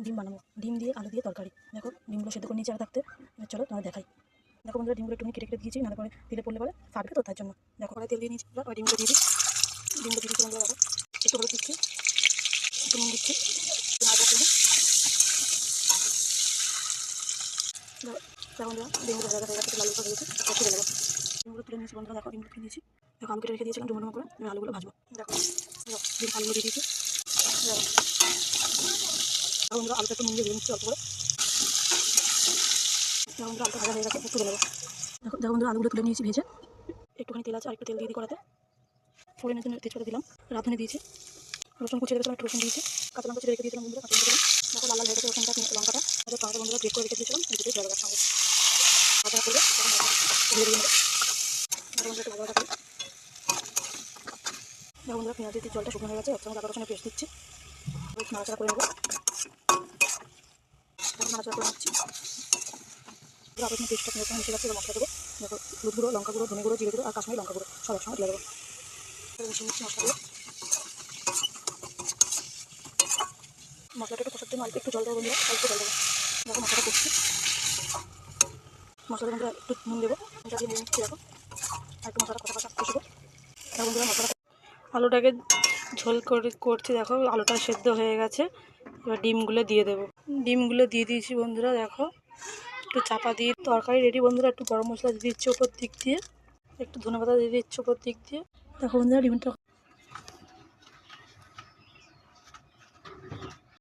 ডিম বানাবো। ডিম দিয়ে আলু দিয়ে তরকারি। দেখো ডিমগুলো সেদ্ধ করে নিচে থাকতে, চলো তোমার দেখাই। দেখো বন্ধুরা ডিমগুলো একটু কেটে কেটে দিয়েছি, নাহলে পরে তেলে পড়লে পরে ফাটবে, তো তার জন্য দেখো তেল দিয়ে নিয়েছি। ওই ডিমগুলো দিয়ে দিই। ডিমগুলো দিয়ে দিচ্ছি বন্ধুরা। দেখো একটু হলুদ দিচ্ছি, একটু নুন দিচ্ছি, বন্ধুরা ডিমগুলো ভালো হয়ে গেছে, লাল করে দিয়েছি, তুলে দেবো। ডিমগুলো তুলে নিয়েছি বন্ধুরা। দেখো ডিমগুলো তুলে নিয়েছি। দেখো আলু কেটে রেখে দিয়েছিলাম ডুমো ডুমো করে, আলুগুলো ভাজবো। দেখো ডিম আলুগুলো দিয়ে দিয়েছি। দেখো বন্ধুরা আলুটা একটু নুন দিয়ে ভেজে নিচ্ছি অল্প করে। দেখো বন্ধুরা আলুটা ভাজা হয়ে গেছে, তুলে নেবো। দেখো বন্ধুরা আলুগুলো তুলে নিয়েছি ভেজে। একটুখানি তেল আছে, আর একটু তেল দিয়ে দিই কড়াতে। ফোড়নের জন্য তেজপাতা দিলাম, রাঁধুনি দিয়েছি, রসুন কুচিয়ে রেখেছিলাম, একটু রসুন দিয়েছি, কাঁচা লঙ্কা রেখে দিয়েছিলাম বন্ধুরা, কাঁচা লঙ্কা দিলাম। দেখো লাল লাল হয়ে গেছে রসুনটা, লঙ্কাটা আর টমেটো বন্ধুরা গ্রেট করে রেখে দিয়েছিলাম, এই দুটোই দেওয়া সঙ্গে ভাজা করে ধীরে ধীরে নেবো। দেখো বন্ধুরা একটু ভাজা করি। দেখো বন্ধুরা পেঁয়াজ দিয়ে জলটা শুকনো হয়ে গেছে, একসঙ্গে আদা রসুনের পেস্ট দিচ্ছি, নাড়াচাড়া করে নেবো। নাড়াচাড়া করে নিচ্ছি। আদা রসুনের পেস্টটা পেঁয়াজ সঙ্গে মিশে গেছে, এবার মশলা দেবো। দেখো হলুদ গুঁড়ো, লঙ্কা গুঁড়ো, ধনে গুঁড়ো, জিরে গুঁড়ো আর কাশ্মীরি লঙ্কা গুঁড়ো সব একসঙ্গে দিয়ে দেবো। মিশিয়ে নিচ্ছি মশলাগুলো। মশলাটা একটু কষার জন্য অল্প একটু জল দেবো বন্ধুরা, অল্প জল দেবো। দেখো মশলাটা করছি, মশলা বন্ধুরা একটু নুন দেবো, নুনটা দিয়ে নিয়ে নিচ্ছি। দেখো আর একটু মশলাটা কষা কষিয়ে দেবো। দেখো বন্ধুরা মশলাটা আলুটাকে ঝোল করছি। দেখো আলুটা সেদ্ধ হয়ে গেছে, এবার ডিমগুলো দিয়ে দেবো। ডিমগুলো দিয়ে দিয়েছি বন্ধুরা। দেখো একটু চাপা দিয়ে তরকারি রেডি বন্ধুরা। একটু গরম মশলা দিয়ে দিচ্ছি ওপর দিক দিয়ে, একটু ধনেপাতা দিয়ে দিচ্ছি ওপর দিক দিয়ে। দেখো বন্ধুরা ডিমটা